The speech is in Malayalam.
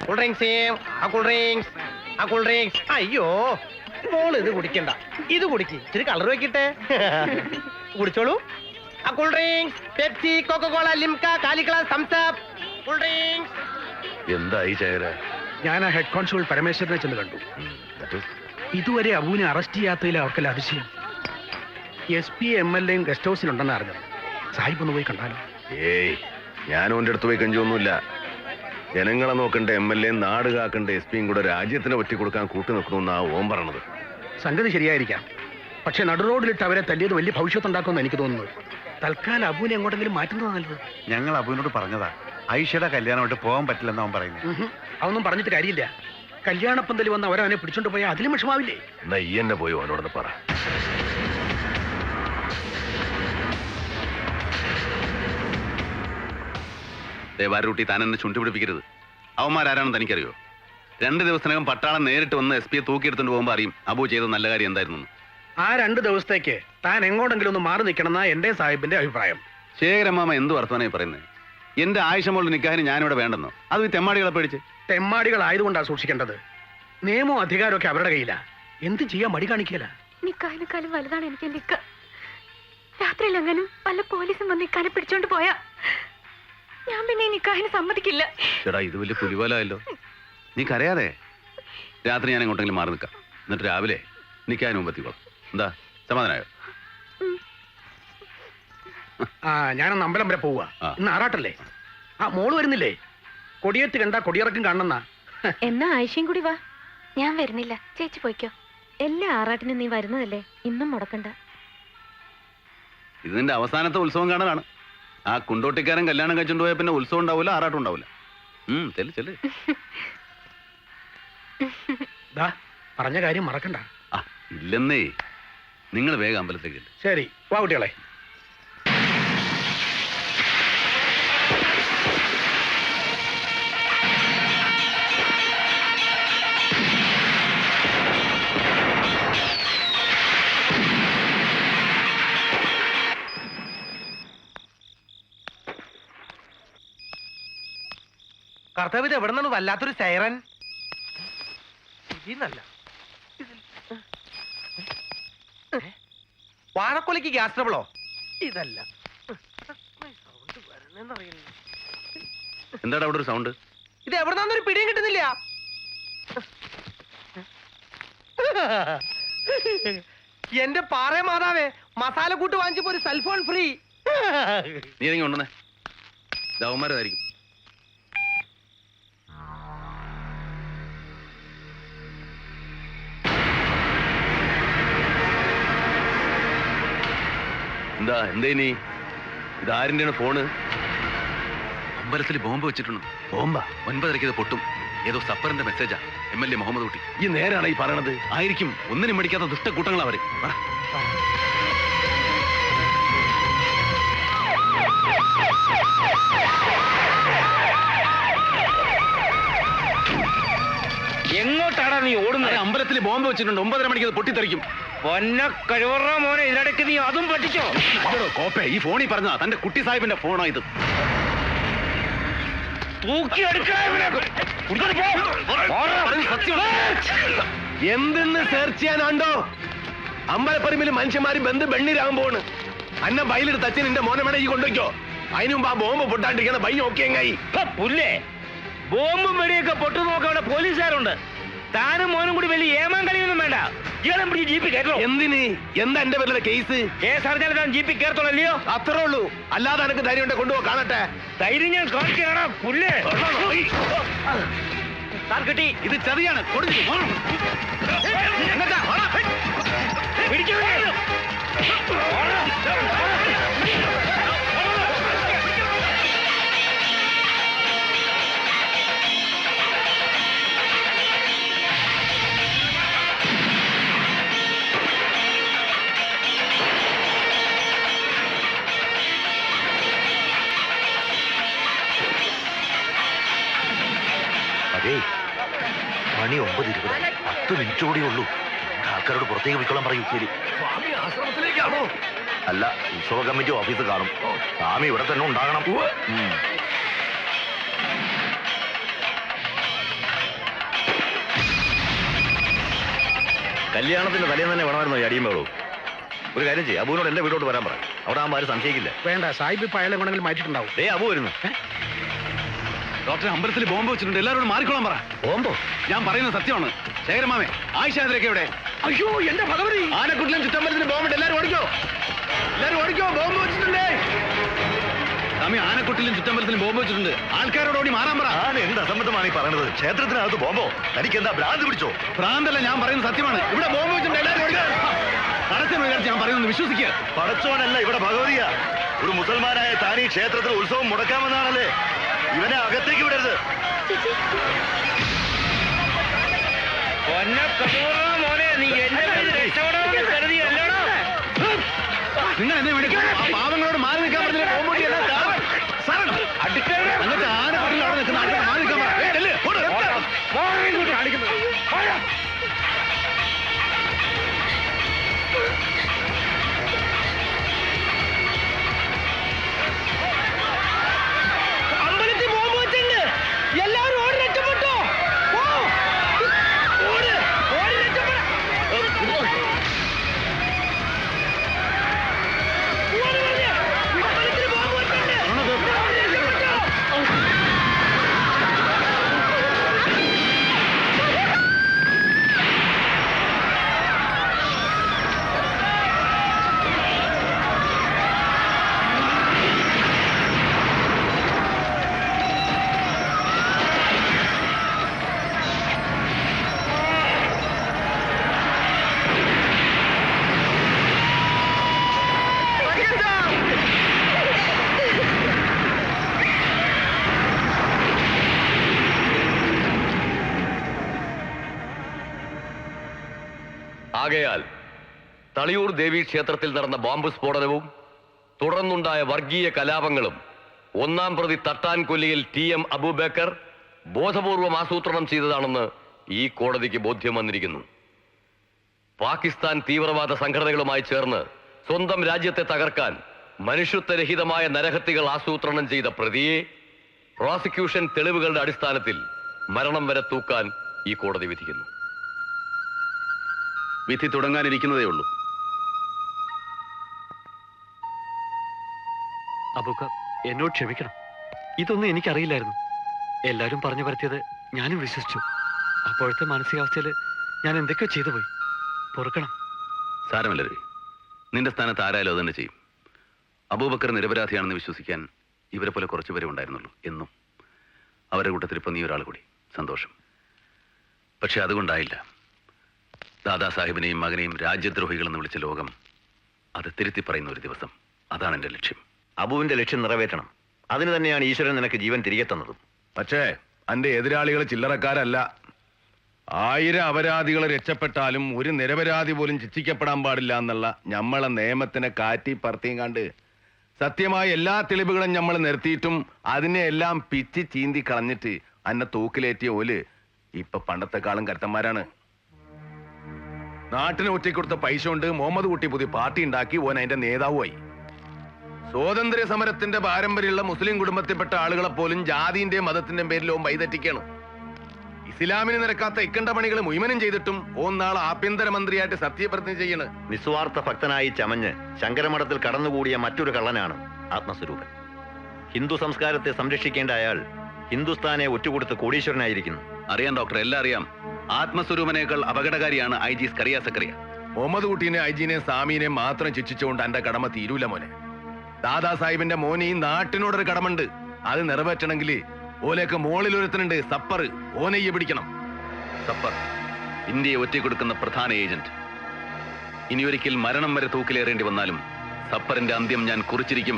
Cool drinks. അയ്യോ മോള് ഇത് കുടിക്കണ്ട, ഇത് കുടിക്ക്. ഇച്ചിരി കളർ വെക്കട്ടെ. കുടിച്ചോളൂ. ആ cool drinks, Pepsi, Coca Cola, Limca, കാലിക്ലാസ്, തംസ് അപ്പ്, കൂൾ ഡ്രിങ്ക്സ്. എന്തായി ചേര? ഞാൻ ആ ഹെഡ് കോൺസ്റ്റബിൾ പരമേശ്വരനെ ചെന്ന് കണ്ടു. ഇതുവരെ അബുവിനെ അറസ്റ്റ് ചെയ്യാത്തതിൽ അവർക്കല്ല അതിശയം. SP MLA ഗസ്റ്റ് ഹൗസിലുണ്ടെന്ന് അറിഞ്ഞത്. സാഹിബ് ഒന്ന് പോയി കണ്ടാലോ? ഏയ്, ഞാൻ ഓൻ്റെ അടുത്ത് പോയി കഞ്ചൊന്നുമില്ല. ജനങ്ങളെ നോക്കണ്ട MLA, നാട് കാക്കണ്ട SP കൂടെ രാജ്യത്തിനെ ഒറ്റി കൊടുക്കാൻ കൂട്ടി നിൽക്കണമെന്നാ ഓൻ പറഞ്ഞത്. സംഗതി ശരിയായിരിക്കാം, പക്ഷെ നടുറോഡിലിട്ട് അവരെ തല്ലിയത് വലിയ ഭവിഷ്യത്തുണ്ടാക്കുമെന്ന് എനിക്ക് തോന്നുന്നത്. തൽക്കാലം അബുവിനെ എങ്ങോട്ടെങ്കിലും മാറ്റുന്നതാണ് നല്ലത്. ഞങ്ങൾ അബുവിനോട് പറഞ്ഞതാ, ഐഷയുടെ കല്യാണമായിട്ട് പോകാൻ പറ്റില്ലെന്ന് അവൻ പറയുന്നത്. അതൊന്നും പറഞ്ഞിട്ട് കാര്യമില്ല. കല്യാണപ്പന്തൽ വന്ന് അവരവനെ പിടിച്ചോണ്ട് പോയാൽ അതിലും വിഷമാവില്ലേ? എന്നാ ഈ എന്നെ പോയി അവനോടൊന്ന് പറ. ദേവാരൂട്ടി താൻ എന്നെ ചുണ്ടുപിടിപ്പിക്കരുത്. അവന്മാരാരാണെന്ന് തനിക്കറിയോ? 2 ദിവസത്തിനകം പട്ടാളം നേരിട്ട് വന്ന് SP തൂക്കിയെടുത്തുകൊണ്ട് പോകുമ്പോൾ അറിയും അബു ചെയ്ത നല്ല കാര്യം എന്തായിരുന്നു. ആ 2 ദിവസത്തേക്ക് താൻ എങ്ങോട്ടെങ്കിലും ഒന്ന് മാറി നിൽക്കണമെന്നാ എന്റെ സാഹിബിന്റെ അഭിപ്രായം. ശേഖരമാമ എന്ത് വർത്തമാനായി പറയുന്നത്? എന്റെ ആയിഷമോളുടെ നിക്കാഹിന് ഞാനിവിടെ വേണ്ടെന്നോ? അത് ഈ തെമ്മാടികളെ പേടിച്ച്? തെമ്മാടികളായതുകൊണ്ടാണ് സൂക്ഷിക്കേണ്ടത്. നിയമവും അധികാരമൊക്കെ അവരുടെ കയ്യിലാ. എന്ത് ചെയ്യാൻ മടി കാണിക്കല? നിക്കാഹിനെക്കാളും വലുതാണ് എനിക്ക് നിക്ക. രാത്രിയിലെങ്ങാനും വല്ല പോലീസും വന്ന് നിക്കാനെ പിടിച്ചോണ്ട് പോയാ ഞാൻ പിന്നെ ഈ നിക്കാഹിന് സമ്മതിക്കില്ല. ചേട്ടാ, ഇത് വലിയ പുലിവാലായല്ലോ. നീ കരയാതെ. രാത്രി ഞാൻ എങ്ങോട്ടെങ്കിലും മാറി നിൽക്കാം, എന്നിട്ട് രാവിലെ നിക്കാഹിന് മുമ്പ് എത്തിക്കോളാം. എന്താ, സമാധാനായോ? ഞാനന്ന് അമ്പലം വരെ പോവുക. ഇന്ന് ആറാട്ടല്ലേ? മോള് വരുന്നില്ലേ? കൊടിയേറ്റ് കണ്ട കൊടിയിറക്കും കാണണമെന്നാ. എന്നാ ആയിഷയും കൂടി വാ. ഞാൻ വരുന്നില്ല, ചേച്ചി പോയിക്കോ. എല്ലാ ആറാട്ടിനും നീ വരുന്നതല്ലേ, ഇന്നും മുടക്കണ്ട. ഇത് നിന്റെ അവസാനത്തെ ഉത്സവം കാണാനാണ്. ആ കുണ്ടോട്ടിക്കാരൻ കല്യാണം കഴിച്ചുകൊണ്ട് പോയാൽ പിന്നെ ഉത്സവം ഉണ്ടാവില്ല, ആറാട്ടം ഉണ്ടാവില്ല. ചെല്ല്. പറഞ്ഞ കാര്യം മറക്കണ്ട. ഇല്ലെന്നേ, നിങ്ങൾ വേഗം അമ്പലത്തേക്ക്. ശരി, വാ കുട്ടികളെ. കർത്തവ്യത് എവിടെ നിന്നാണ് വല്ലാത്തൊരു സൈറൻ? ഇതിന്നല്ല, വാഴക്കൊലയ്ക്ക് ഗ്യാസ് ട്രബിളോ? ഇതല്ല. സൗണ്ട് വരണേന്നറിയില്ല. എന്താണ് അവിടെ ഒരു സൗണ്ട്? ഇത് എവിടെ നിന്നൊരു പിടിയും കിട്ടുന്നില്ല. എന്റെ പാറേ മാതാവേ, മസാല കൂട്ട് വാങ്ങിച്ചപ്പോ ഒരു സെൽഫോൺ ഫ്രീ. നീ ഇറങ്ങി കൊണ്ടുവന്നേ, ദവന്മാരതായിരിക്കും. എന്തേ നീ? ഇതാരിന്റെയാണ് ഫോണ്? അമ്പലത്തിൽ ബോംബ് വെച്ചിട്ടുണ്ട്. ബോംബാ? 9:30 പൊട്ടും. ഏതോ സപ്പറിന്റെ മെസ്സേജാ. MLA മുഹമ്മദ് കുട്ടി. ഈ നേരാണ് ഈ പറയണത്? ആയിരിക്കും. ഒന്നിനും മടിക്കാത്ത ദുഷ്ടക്കൂട്ടങ്ങൾ അവര്. എങ്ങോട്ടാടാ നീ ഓടുന്നത്? അമ്പലത്തിൽ ബോംബ് വെച്ചിട്ടുണ്ട്. 9:30 മണിക്ക് പൊട്ടിത്തെറിക്കും. പൊന്ന കഴിവറ മോനെ, ഇതിനിടയ്ക്ക് നീ അതും പറ്റിച്ചോ? കോപ്പേ, ഈ ഫോണിൽ പറഞ്ഞാ തന്റെ കുട്ടി സാഹിബിന്റെ ഫോണോ ഇത്? എന്തെന്ന് സെർച്ച് ചെയ്യാനുണ്ടോ? അമ്പലപ്പറമ്പിൽ മനുഷ്യന്മാര് ബന്ധു ബെണ്ണീരാകും പോണ്. അന്ന ബൈലെടുത്ത് അച്ഛൻ എന്റെ മോനെ വേണേ ഈ കൊണ്ടുവയ്ക്കോ. അതിനു മുമ്പ് ആ ബോംബ് പൊട്ടാണ്ടിരിക്കണ ബൈ നോക്കിയെങ്ങായി. പുല്ലേ, ബോംബും വെടിയൊക്കെ പൊട്ടു നോക്കാൻ പോലീസുകാരുണ്ട്. താനും മോനും കൂടി വലിയ ഏമാൻ കളിയൊന്നും വേണ്ട. ഇയാളെ പിടിച്ച് ജീപ്പിൽ കയറ്റോ. എന്തിന്? എന്താ എന്റെ പേരിലെ കേസ്? കേസ് അറിഞ്ഞാൽ താൻ ജീപ്പിൽ കയറത്തോളല്ലയോ? അത്രേ ഉള്ളൂ. അല്ലാതെ എനിക്ക് ധൈര്യം ഉണ്ടെ കൊണ്ടുപോ, കാണട്ടെ. ധൈര്യം ഞാൻ കാണിക്കാണ്. പുല്ലേ, താൻ കിട്ടി. ഇത് ചതിയാണ്. മണി 9:20. 10 മിനിറ്റ് കൂടിയേ ഉള്ളൂ. ആൾക്കാരോട് പുറത്തേക്ക് പോയിക്കൊള്ളാൻ പറയൂ. ശരി. ആശ്രമത്തിലേക്കാണോ? അല്ല, ഉത്സവ കമ്മിറ്റി ഓഫീസ് കാണും. സ്വാമി ഇവിടെ തന്നെ ഉണ്ടാകണം. കല്യാണത്തിന്റെ തലേന്ന് തന്നെ വേണമായിരുന്നു ഈ അടിയും വേളവും. ഒരു കാര്യം ചെയ്യും, അബുവിനോട് എന്റെ വീട്ടോട്ട് വരാൻ പറ. അവിടെ ആകുമ്പോൾ ആരും സംശയിക്കില്ല. വേണ്ട, സാഹിബ് ഇപ്പൊ അയാളെ വേണമെങ്കിൽ മാറ്റിയിട്ടുണ്ടാവും. അബു വരുന്നു. ഡോക്ടർ അമ്പലത്തിൽ ബോംബ് വെച്ചിട്ടുണ്ട്, എല്ലാവരോടും മാറിക്കോളാൻ പറ. ബോംബോ? ഞാൻ പറയുന്നത് സത്യമാണ്. ശേഖരമാമേ, ആയിഷ അതിലേക്ക് എവിടെ? അയ്യോ എന്റെ ഭഗവതി! ആനക്കുട്ടിലും ചുറ്റമ്പലത്തിന് ബോംബുണ്ട്, എല്ലാവരും ഓടിക്കോ, എല്ലാവരും ഓടിക്കോ, ബോംബ് വെച്ചിട്ടുണ്ടേ. സ്വാമി, ആനക്കുട്ടിലും ചുറ്റമ്പലത്തിലും ബോംബ് വെച്ചിട്ടുണ്ട്, ആൾക്കാരോട് ഓടി മാറാൻ പറ. ഞാൻ എന്ത് അസംബന്ധമാണ് ഈ പറയുന്നത്? ക്ഷേത്രത്തിനകത്ത് ബോംബോ? തനിക്ക് എന്താ ഭ്രാന്ത് പിടിച്ചോ? ഭ്രാന്തല്ല, ഞാൻ പറയുന്നത് സത്യമാണ്. ഇവിടെ ബോംബ് വെച്ചിട്ടുണ്ട്, എല്ലാവരും ഓടിക്കോ. പടച്ചവനെ വിചാരിച്ച് ഞാൻ പറയുന്നത് വിശ്വസിക്കുക. പടച്ചോനല്ല, ഇവിടെ ഭഗവതിയാ. ഒരു മുസൽമാനായ താൻ ഈ ക്ഷേത്രത്തിൽ ഉത്സവം മുടക്കാമെന്നാണല്ലേ? ഇവനെ അകത്തേക്ക് വിടരുത്. നിങ്ങൾ എന്നെ വേണ്ടി പാവങ്ങളോട് മാറി നിൽക്കാൻ പറഞ്ഞില്ല. ബോംബ് പൊട്ടി എല്ലാം കാണാം. സാർ, എന്നിട്ട് ആനക്കുട്ടിൽ അവിടെ നിൽക്കുന്ന ആൾക്കാർ മാറി നിൽക്കാൻ പറ. ചെല്ല്, ഓട്. അമ്പലത്തിൽ ബോംബ് വെച്ചിട്ടുണ്ട്, എല്ലാവരും ഓടി രക്ഷപ്പെട്ടോ. ഓടി രക്ഷപ്പെടാ. ആകയാൽ തളിയൂർ ദേവി ക്ഷേത്രത്തിൽ നടന്ന ബോംബ് സ്ഫോടനവും തുടർന്നുണ്ടായ വർഗീയ കലാപങ്ങളും ഒന്നാം പ്രതി തട്ടാൻ കൊല്ലിയിൽ TM അബൂബക്കർ ബോധപൂർവം ആസൂത്രണം ചെയ്തതാണെന്ന് ഈ കോടതിക്ക് ബോധ്യം വന്നിരിക്കുന്നു. പാകിസ്ഥാൻ തീവ്രവാദ സംഘടനകളുമായി ചേർന്ന് സ്വന്തം രാജ്യത്തെ തകർക്കാൻ മനുഷ്യത്വരഹിതമായ നരഹത്യകൾ ആസൂത്രണം ചെയ്ത പ്രതിയെ പ്രോസിക്യൂഷൻ തെളിവുകളുടെ അടിസ്ഥാനത്തിൽ മരണം വരെ തൂക്കാൻ ഈ കോടതി വിധിക്കുന്നു. വിധി തുടങ്ങാനിരിക്കുന്നതേ ഉള്ളൂ. അബൂക്ക, എന്നോട് ക്ഷമിക്കണം. ഇതൊന്നും എനിക്കറിയില്ലായിരുന്നു. എല്ലാവരും പറഞ്ഞു പരത്തിയത് ഞാനും വിശ്വസിച്ചു. അപ്പോഴത്തെ മാനസികാവസ്ഥയിൽ ഞാൻ എന്തൊക്കെയോ ചെയ്തു പോയി. പൊറുക്കണം. സാരമല്ല രവി, നിന്റെ സ്ഥാനത്ത് ആരായാലും അത് തന്നെ ചെയ്യും. അബൂബക്കർ നിരപരാധിയാണെന്ന് വിശ്വസിക്കാൻ ഇവരെ പോലെ കുറച്ചുപേരെ ഉണ്ടായിരുന്നുള്ളൂ എന്നും. അവരുടെ കൂട്ടത്തിൽ ഇപ്പം നീ ഒരാൾ കൂടി. സന്തോഷം. പക്ഷെ അതുകൊണ്ടായില്ല. ദാദാ സാഹിബിനെയും മകനെയും രാജ്യദ്രോഹികളെന്ന് വിളിച്ച ലോകം അത് തിരുത്തി പറയുന്ന ഒരു ദിവസം. അതാണ് എൻ്റെ ലക്ഷ്യം. അബുവിന്റെ ലക്ഷ്യം നിറവേറ്റണം. അതിന് തന്നെയാണ് ഈശ്വരൻ നിനക്ക് ജീവൻ തിരികെ തന്നതും. പക്ഷേ അന്റെ എതിരാളികൾ ചില്ലറക്കാരല്ല. 1000 അപരാധികൾ രക്ഷപ്പെട്ടാലും ഒരു നിരപരാധി പോലും ശിക്ഷിക്കപ്പെടാൻ പാടില്ല എന്നുള്ള നമ്മളെ നിയമത്തിനെ കാറ്റി പറത്തിയും കണ്ട് സത്യമായ എല്ലാ തെളിവുകളും നമ്മൾ നിർത്തിയിട്ടും അതിനെ എല്ലാം പിച്ചി ചീന്തി കളഞ്ഞിട്ട് അന്നെ തൂക്കിലേറ്റിയ ഓല് ഇപ്പൊ പണ്ടത്തെക്കാളും കരുത്തന്മാരാണ്. നാട്ടിന് ഒറ്റക്കൊടുത്ത പൈസ കൊണ്ട് മുഹമ്മദ് കുട്ടി പുതിയ പാർട്ടി ഉണ്ടാക്കി ഓൻ അതിന്റെ നേതാവുമായി. സ്വാതന്ത്ര്യ സമരത്തിന്റെ പാരമ്പര്യമുള്ള മുസ്ലിം കുടുംബത്തിൽപ്പെട്ട ആളുകളെ പോലും ജാതിന്റെയും മതത്തിന്റെയും പേരിൽ ഓൻ വൈതെറ്റിക്കാണ്. ഇസ്ലാമിന് നിരക്കാത്ത ഇക്കണ്ട പണികൾ മുഴുവനും ചെയ്തിട്ടും ഓൻ നാളെ ആഭ്യന്തരമന്ത്രിയായിട്ട് സത്യപ്രതിജ്ഞ ചെയ്യണ്. നിസ്വാർത്ഥ ഭക്തനായി ചമഞ്ഞ് ശങ്കരമഠത്തിൽ കടന്നുകൂടിയ മറ്റൊരു കള്ളനാണ് ആത്മസ്വരൂപൻ. ഹിന്ദു സംസ്കാരത്തെ സംരക്ഷിക്കേണ്ട അയാൾ ഹിന്ദുസ്ഥാനെ ഒറ്റുകൊടുത്ത് കോടീശ്വരനായിരിക്കുന്നു. അറിയാം ഡോക്ടർ, എല്ലാം അറിയാം. ആത്മസ്വരൂപനേക്കാൾ അപകടകാരിയാണ് IG സ്കറിയ സക്കറിയ. മുഹമ്മദ് കുട്ടീനെ ഐജിനെയും സാമീനെയും മാത്രം ശിക്ഷിച്ചുകൊണ്ട് എന്റെ കടമ തീരൂല മോനെ. ദാദാ സാഹിബിന്റെ മോനെ ഈ നാട്ടിനോടൊരു കടമുണ്ട്. അത് നിറവേറ്റണമെങ്കിൽ ഓലേക്ക് മോളിൽ ഒരുത്തനുണ്ട്, സപ്പർ. ഓനെയ്യെ പിടിക്കണം. സപ്പർ ഇന്ത്യയെ ഒറ്റക്കൊടുക്കുന്ന പ്രധാന ഏജന്റ്. ഇനിയൊരിക്കൽ മരണം വരെ തൂക്കിലേറേണ്ടി വന്നാലും സപ്പറിന്റെ അന്ത്യം ഞാൻ കുറിച്ചിരിക്കും.